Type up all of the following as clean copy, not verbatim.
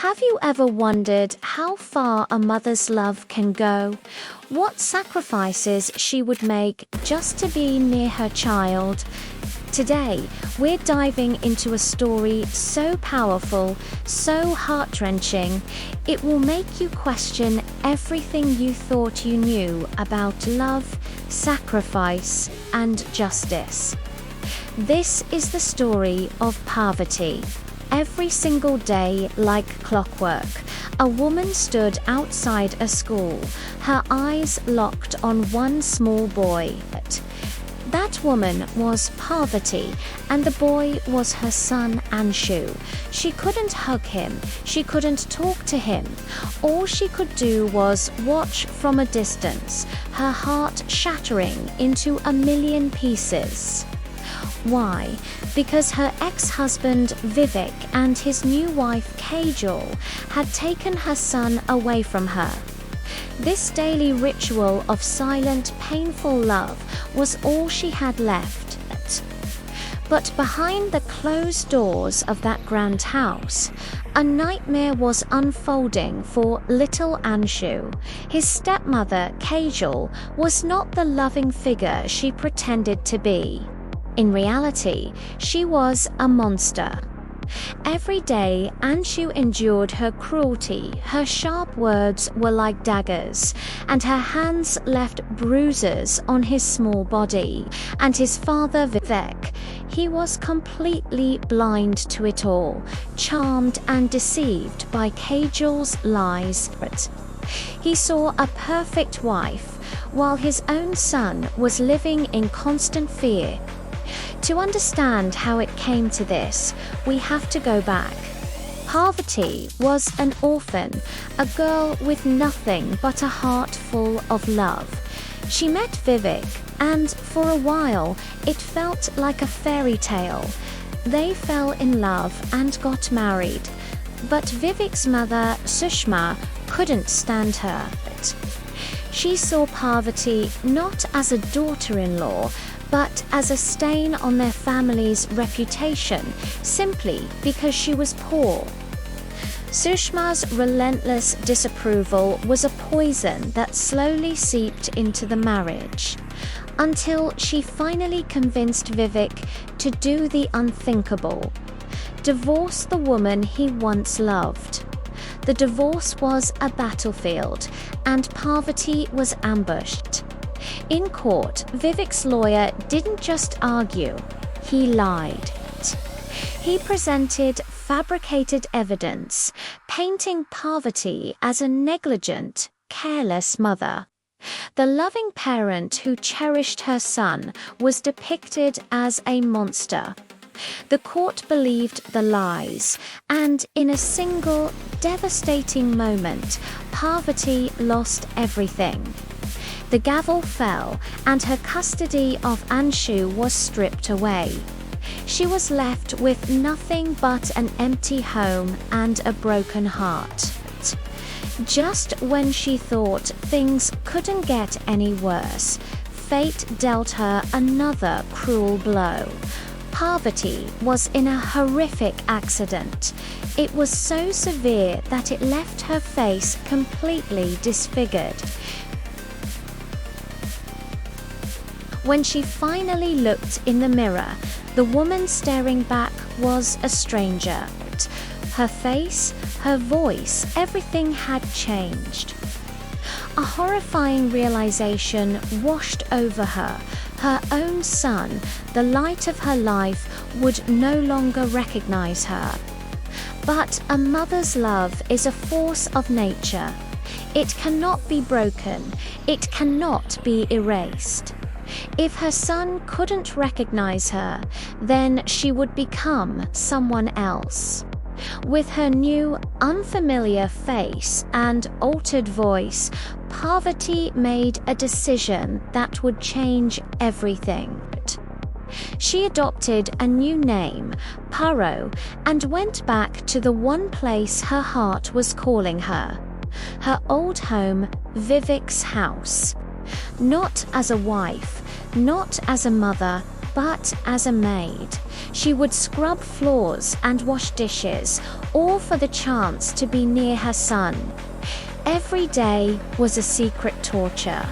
Have you ever wondered how far a mother's love can go? What sacrifices she would make just to be near her child? Today, we're diving into a story so powerful, so heart-wrenching, it will make you question everything you thought you knew about love, sacrifice, and justice. This is the story of Parvati. Every single day, like clockwork, a woman stood outside a school, her eyes locked on one small boy. That woman was Parvati, and the boy was her son Anshu. She couldn't hug him, she couldn't talk to him. All she could do was watch from a distance, her heart shattering into a million pieces. Why? Because her ex-husband Vivek and his new wife Kajol had taken her son away from her. This daily ritual of silent, painful love was all she had left. But behind the closed doors of that grand house, a nightmare was unfolding for little Anshu. His stepmother, Kajol, was not the loving figure she pretended to be. In reality, she was a monster. Every day, Anshu endured her cruelty. Her sharp words were like daggers, and her hands left bruises on his small body. And his father, Vivek, he was completely blind to it all, charmed and deceived by Kajol's lies. He saw a perfect wife, while his own son was living in constant fear. To understand how it came to this, we have to go back. Parvati was an orphan, a girl with nothing but a heart full of love. She met Vivek, and for a while, it felt like a fairy tale. They fell in love and got married. But Vivek's mother, Sushma, couldn't stand her. She saw Parvati not as a daughter-in-law, but as a stain on their family's reputation, simply because she was poor. Sushma's relentless disapproval was a poison that slowly seeped into the marriage, until she finally convinced Vivek to do the unthinkable: divorce the woman he once loved. The divorce was a battlefield, and Parvati was ambushed. In court, Vivek's lawyer didn't just argue, he lied. He presented fabricated evidence, painting Parvati as a negligent, careless mother. The loving parent who cherished her son was depicted as a monster. The court believed the lies, and in a single, devastating moment, Parvati lost everything. The gavel fell, and her custody of Anshu was stripped away. She was left with nothing but an empty home and a broken heart. Just when she thought things couldn't get any worse, fate dealt her another cruel blow. Parvati was in a horrific accident. It was so severe that it left her face completely disfigured. When she finally looked in the mirror, the woman staring back was a stranger. Her face, her voice, everything had changed. A horrifying realization washed over her. Her own son, the light of her life, would no longer recognize her. But a mother's love is a force of nature. It cannot be broken. It cannot be erased. If her son couldn't recognize her, then she would become someone else. With her new, unfamiliar face and altered voice, Parvati made a decision that would change everything. She adopted a new name, Paro, and went back to the one place her heart was calling her. Her old home, Vivek's house. Not as a wife, not as a mother, but as a maid. She would scrub floors and wash dishes, all for the chance to be near her son. Every day was a secret torture.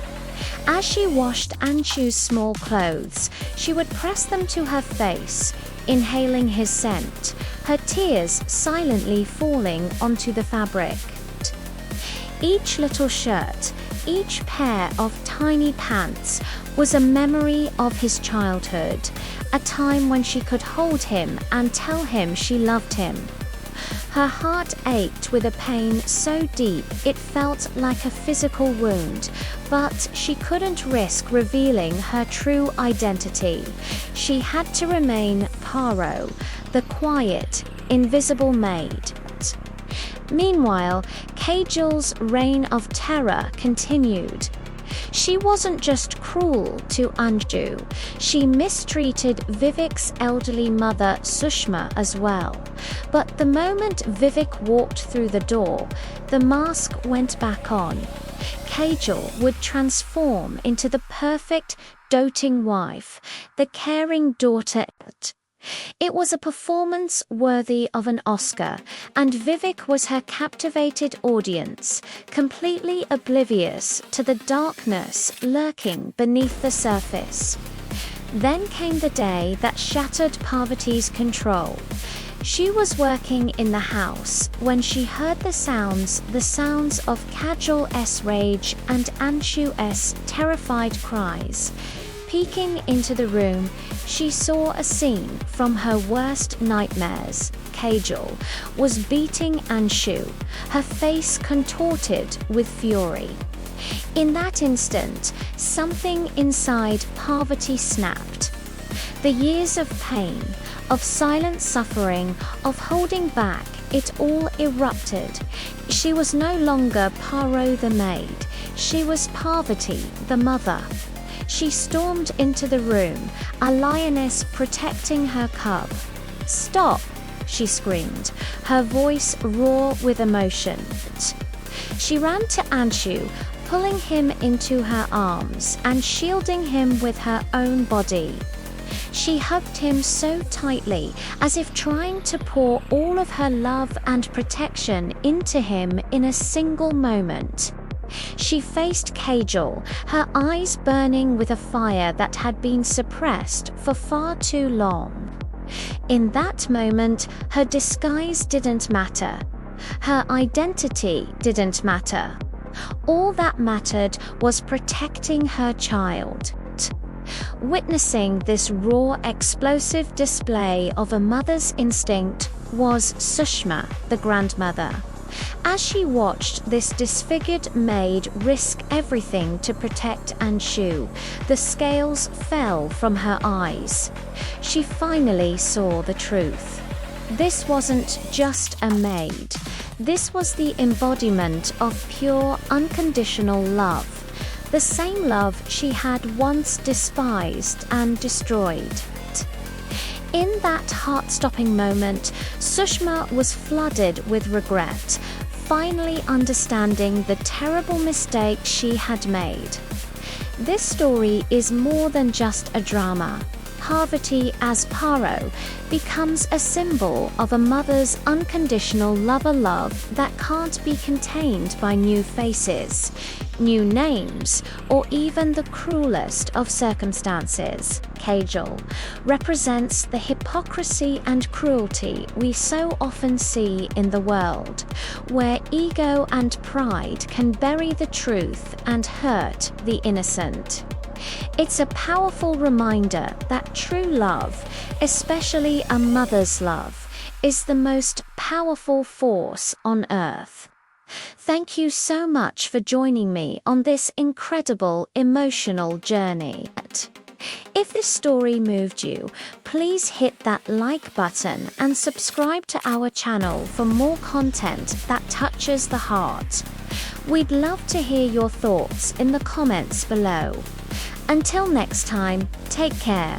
As she washed Anshu's small clothes, she would press them to her face, inhaling his scent, her tears silently falling onto the fabric. Each little shirt, each pair of tiny pants was a memory of his childhood, a time when she could hold him and tell him she loved him. Her heart ached with a pain so deep it felt like a physical wound, but she couldn't risk revealing her true identity. She had to remain Paro, the quiet, invisible maid. Meanwhile, Kajal's reign of terror continued. She wasn't just cruel to Anshu, she mistreated Vivek's elderly mother Sushma as well. But the moment Vivek walked through the door, the mask went back on. Kajal would transform into the perfect, doting wife, the caring daughter. It was a performance worthy of an Oscar, and Vivek was her captivated audience, completely oblivious to the darkness lurking beneath the surface. Then came the day that shattered Parvati's control. She was working in the house when she heard the sounds of Kajal's rage and Anshu's terrified cries. Peeking into the room, she saw a scene from her worst nightmares. Kajal was beating Anshu, her face contorted with fury. In that instant, something inside Parvati snapped. The years of pain, of silent suffering, of holding back, it all erupted. She was no longer Paro the maid, she was Parvati the mother. She stormed into the room, a lioness protecting her cub. "Stop!" she screamed, her voice raw with emotion. She ran to Anshu, pulling him into her arms and shielding him with her own body. She hugged him so tightly, as if trying to pour all of her love and protection into him in a single moment. She faced Kajal, her eyes burning with a fire that had been suppressed for far too long. In that moment, her disguise didn't matter. Her identity didn't matter. All that mattered was protecting her child. Witnessing this raw, explosive display of a mother's instinct was Sushma, the grandmother. As she watched this disfigured maid risk everything to protect Anshu, the scales fell from her eyes. She finally saw the truth. This wasn't just a maid. This was the embodiment of pure, unconditional love. The same love she had once despised and destroyed. In that heart-stopping moment, Sushma was flooded with regret, finally understanding the terrible mistake she had made. This story is more than just a drama. Parvati as Paro becomes a symbol of a mother's unconditional lover love that can't be contained by new faces, new names, or even the cruelest of circumstances. Kajal represents the hypocrisy and cruelty we so often see in the world, where ego and pride can bury the truth and hurt the innocent. It's a powerful reminder that true love, especially a mother's love, is the most powerful force on earth. Thank you so much for joining me on this incredible emotional journey. If this story moved you, please hit that like button and subscribe to our channel for more content that touches the heart. We'd love to hear your thoughts in the comments below. Until next time, take care.